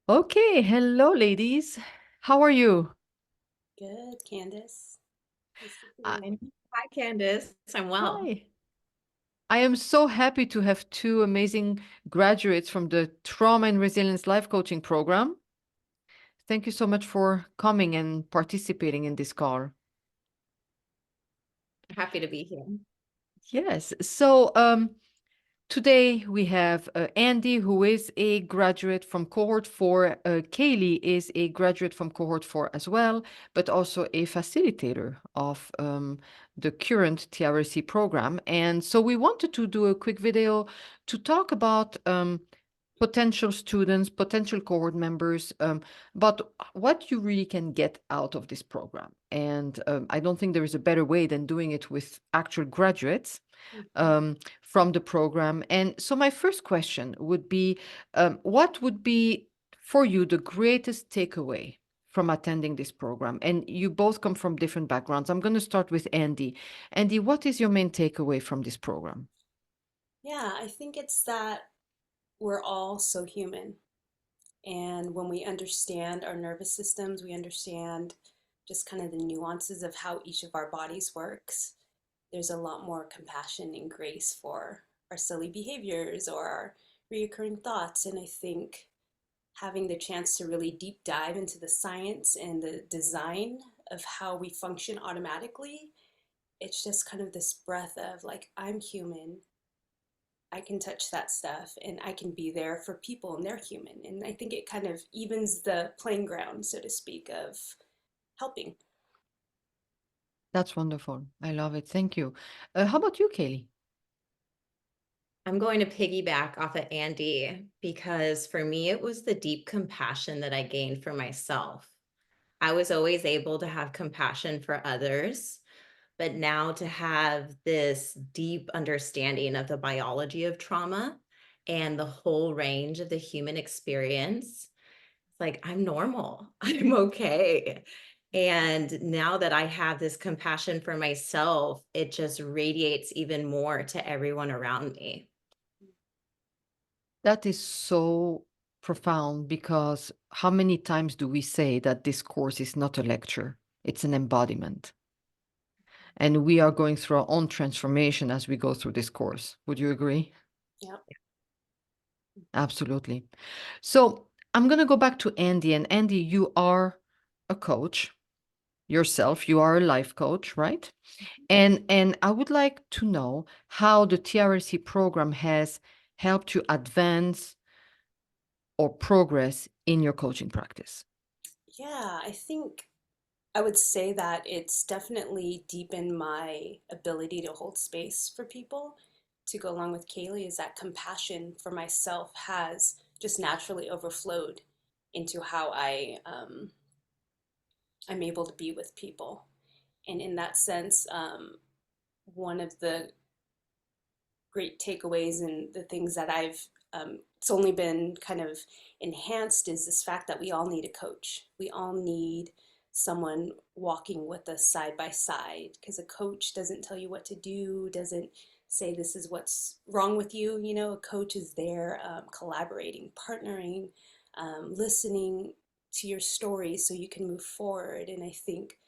Okay, hello, ladies. How are you? Good, Candace. Nice to see I, you. Hi, Candace. I'm well. hi. I am so happy to have two amazing graduates from the Trauma and Resilience Life Coaching Program. Thank you so much for coming and participating in this call. Happy to be here. Yes. Today we have Andy, who is a graduate from cohort 4. Kayli is a graduate from cohort 4 as well, but also a facilitator of the current TRLC program. And so we wanted to do a quick video to talk about potential students, potential cohort members, but what you really can get out of this program. And I don't think there is a better way than doing it with actual graduates Mhm. from the program. And so my first question would be, what would be for you the greatest takeaway from attending this program? And you both come from different backgrounds. I'm going to start with Andy. Andy, what is your main takeaway from this program? Yeah, I think it's that we're all so human. And when we understand our nervous systems, we understand just kind of the nuances of how each of our bodies works. There's a lot more compassion and grace for our silly behaviors or our reoccurring thoughts. And I think having the chance to really deep dive into the science and the design of how we function automatically, it's just kind of this breath of like, I'm human. I can touch that stuff and I can be there for people and they're human. And I think it kind of evens the playing ground, so to speak, of helping. That's wonderful. I love it. Thank you. How about you, Kaylee? I'm going to piggyback off of Andy because for me, it was the deep compassion that I gained for myself. I was always able to have compassion for others, but now to have this deep understanding of the biology of trauma and the whole range of the human experience, it's like I'm normal. I'm okay. And now that I have this compassion for myself, it just radiates even more to everyone around me. That is so profound because how many times do we say that this course is not a lecture? It's an embodiment. And we are going through our own transformation as we go through this course. Would you agree? Yep. Absolutely. So I'm going to go back to Andy. And Andy, you are a coach yourself. You are a life coach, right? And I would like to know how the TRLC program has helped you advance or progress in your coaching practice. Yeah, I think I would say that it's definitely deepened my ability to hold space for people. To go along with Kaylee, is that compassion for myself has just naturally overflowed into how I'm able to be with people. And in that sense, one of the great takeaways and the things that it's only been kind of enhanced is this fact that we all need a coach. We all need someone walking with us side by side because a coach doesn't tell you what to do, doesn't say this is what's wrong with you. You know, a coach is there collaborating, partnering, listening to your story so you can move forward. And I think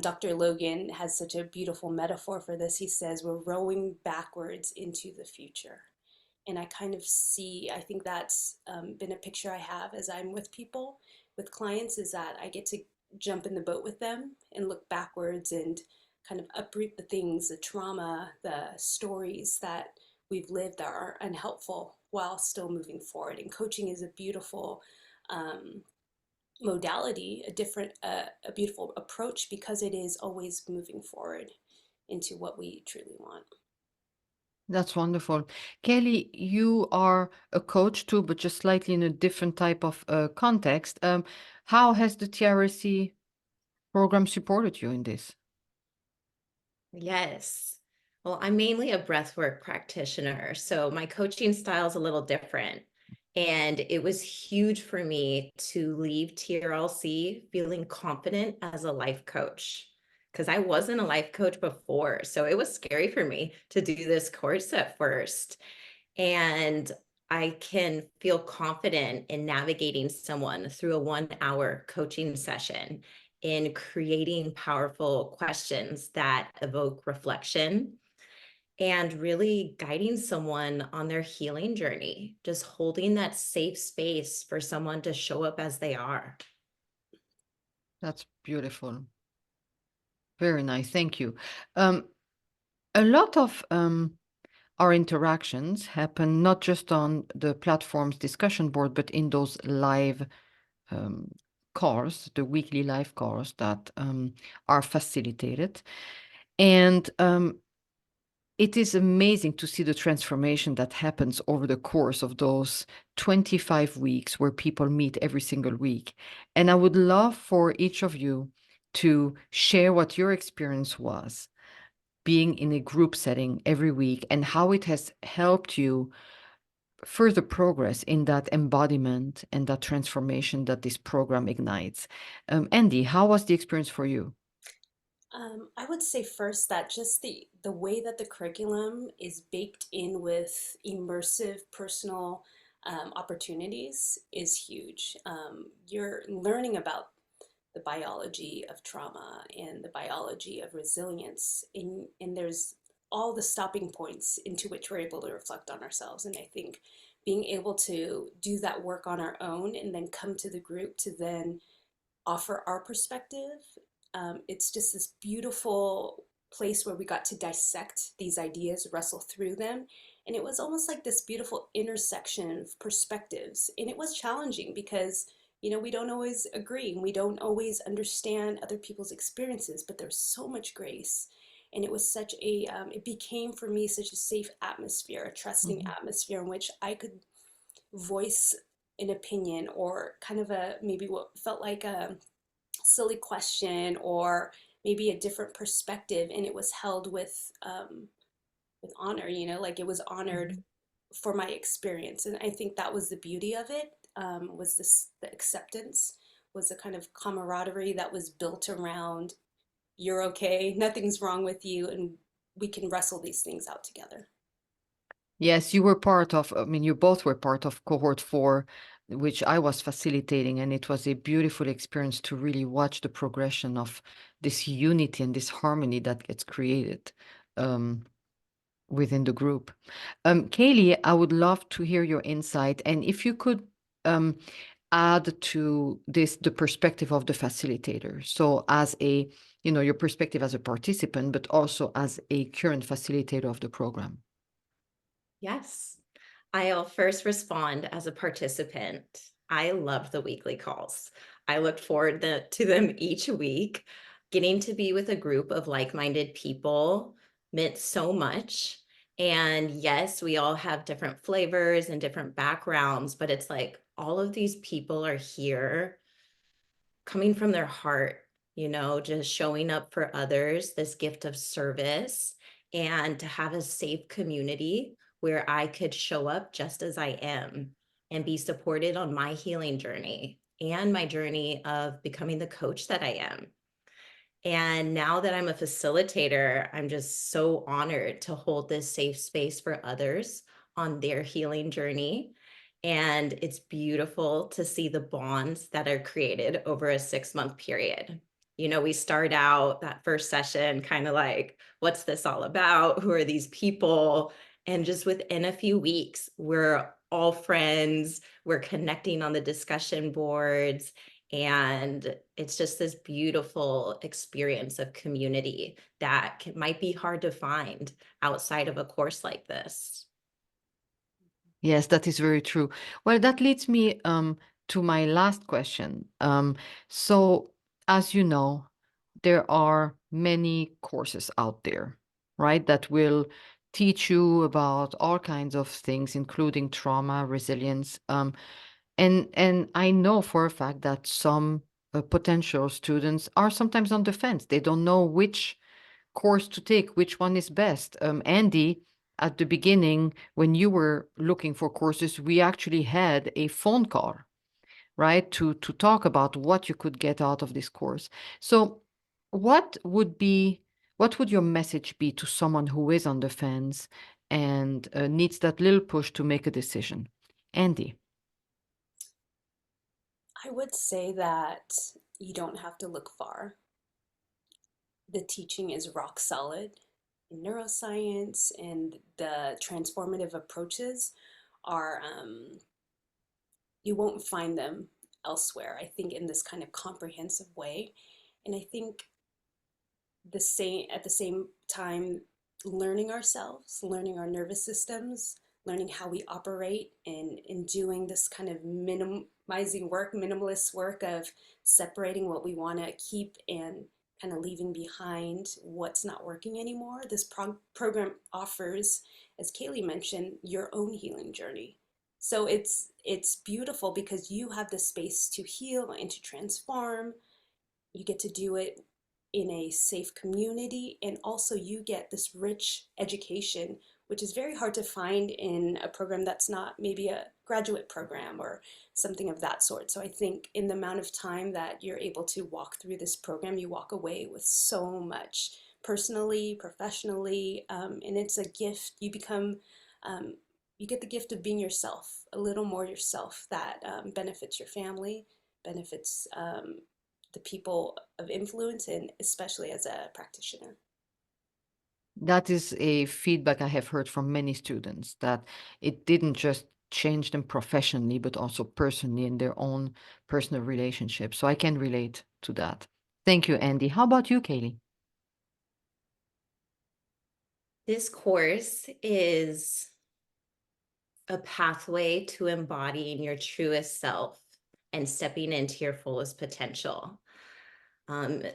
Dr. Logan has such a beautiful metaphor for this. He says, we're rowing backwards into the future. And I kind of see, I think that's been a picture I have as I'm with people, with clients, is that I get to jump in the boat with them and look backwards and kind of uproot the things, the trauma, the stories that we've lived that are unhelpful while still moving forward. And coaching is a beautiful um, modality, a beautiful approach because it is always moving forward into what we truly want. That's wonderful. Kelly, you are a coach too, but just slightly in a different type of context. How has the TRC program supported you in this? Yes. Well, I'm mainly a breathwork practitioner, so my coaching style is a little different. And it was huge for me to leave TRLC feeling confident as a life coach because I wasn't a life coach before. So it was scary for me to do this course at first. And I can feel confident in navigating someone through a 1 hour coaching session, in creating powerful questions that evoke reflection, and really guiding someone on their healing journey, just holding that safe space for someone to show up as they are. That's beautiful. Very nice. Thank you. A lot of our interactions happen not just on the platform's discussion board, but in those live calls, the weekly live calls that are facilitated. And it is amazing to see the transformation that happens over the course of those 25 weeks where people meet every single week. And I would love for each of you to share what your experience was being in a group setting every week and how it has helped you further progress in that embodiment and that transformation that this program ignites. Andy, how was the experience for you? I would say first that just the way that the curriculum is baked in with immersive personal opportunities is huge. You're learning about the biology of trauma and the biology of resilience, and there's all the stopping points into which we're able to reflect on ourselves. And I think being able to do that work on our own and then come to the group to then offer our perspective. It's just this beautiful place where we got to dissect these ideas, wrestle through them. And it was almost like this beautiful intersection of perspectives. And it was challenging because, we don't always agree and we don't always understand other people's experiences, but there's so much grace. And it was it became for me such a safe atmosphere, a trusting atmosphere in which I could voice an opinion or kind of maybe what felt like a silly question or maybe a different perspective, and it was held with honor. Like it was honored for my experience, and I think that was the beauty of it. Was this the acceptance, was the kind of camaraderie that was built around you're okay, nothing's wrong with you, and we can wrestle these things out together. Yes, you both were part of cohort 4, which I was facilitating, and it was a beautiful experience to really watch the progression of this unity and this harmony that gets created within the group. Kayli, I would love to hear your insight, and if you could add to this the perspective of the facilitator. So as your perspective as a participant, but also as a current facilitator of the program. Yes. I'll first respond as a participant. I loved the weekly calls. I looked forward to them each week. Getting to be with a group of like-minded people meant so much. And yes, we all have different flavors and different backgrounds, but it's like all of these people are here coming from their heart, just showing up for others, this gift of service, and to have a safe community where I could show up just as I am and be supported on my healing journey and my journey of becoming the coach that I am. And now that I'm a facilitator, I'm just so honored to hold this safe space for others on their healing journey. And it's beautiful to see the bonds that are created over a 6-month period. We start out that first session kind of like, what's this all about? Who are these people? And just within a few weeks, we're all friends. We're connecting on the discussion boards. And it's just this beautiful experience of community that might be hard to find outside of a course like this. Yes, that is very true. Well, that leads me to my last question. So, as you know, there are many courses out there, right, that will teach you about all kinds of things, including trauma, resilience. And I know for a fact that some potential students are sometimes on the fence. They don't know which course to take, which one is best. Andy, at the beginning, when you were looking for courses, we actually had a phone call, right, to talk about what you could get out of this course. So what would your message be to someone who is on the fence and needs that little push to make a decision? Andy. I would say that you don't have to look far. The teaching is rock solid in neuroscience, and the transformative approaches are, you won't find them elsewhere, I think, in this kind of comprehensive way. And I think at the same time, learning ourselves, learning our nervous systems, learning how we operate, and in doing this kind of minimizing work, minimalist work of separating what we want to keep and kind of leaving behind what's not working anymore. This program offers, as Kayli mentioned, your own healing journey. So it's beautiful because you have the space to heal and to transform. You get to do it in a safe community, and also you get this rich education, which is very hard to find in a program that's not maybe a graduate program or something of that sort. So I think in the amount of time that you're able to walk through this program, you walk away with so much personally, professionally, and it's a gift. You become you get the gift of being yourself, a little more yourself, that benefits your family, benefits the people of influence, and especially as a practitioner. That is a feedback I have heard from many students, that it didn't just change them professionally, but also personally in their own personal relationships. So I can relate to that. Thank you, Andy. How about you, Kayli? This course is a pathway to embodying your truest self and stepping into your fullest potential.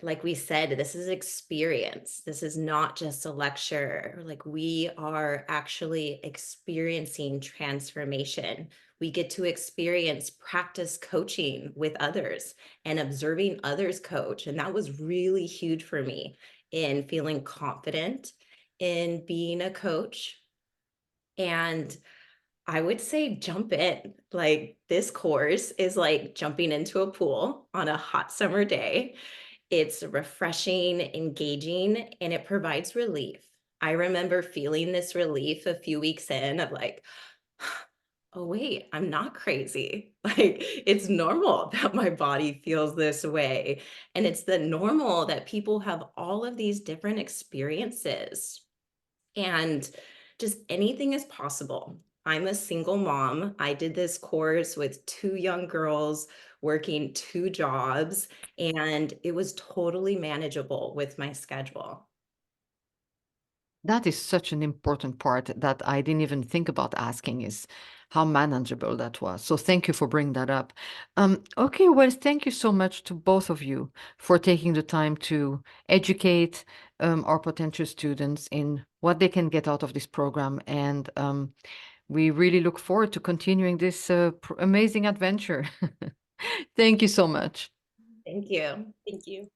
Like we said, this is experience. This is not just a lecture. Like, we are actually experiencing transformation. We get to experience practice coaching with others and observing others coach. And that was really huge for me in feeling confident in being a coach. And I would say jump in. Like, this course is like jumping into a pool on a hot summer day. It's refreshing, engaging, and it provides relief. I remember feeling this relief a few weeks in of like, oh, wait, I'm not crazy. Like, it's normal that my body feels this way. And it's the normal that people have all of these different experiences. And just anything is possible. I'm a single mom. I did this course with 2 young girls working 2 jobs, and it was totally manageable with my schedule. That is such an important part that I didn't even think about asking, is how manageable that was. So thank you for bringing that up. Okay, well, thank you so much to both of you for taking the time to educate our potential students in what they can get out of this program. And we really look forward to continuing this amazing adventure. Thank you so much. Thank you. Thank you.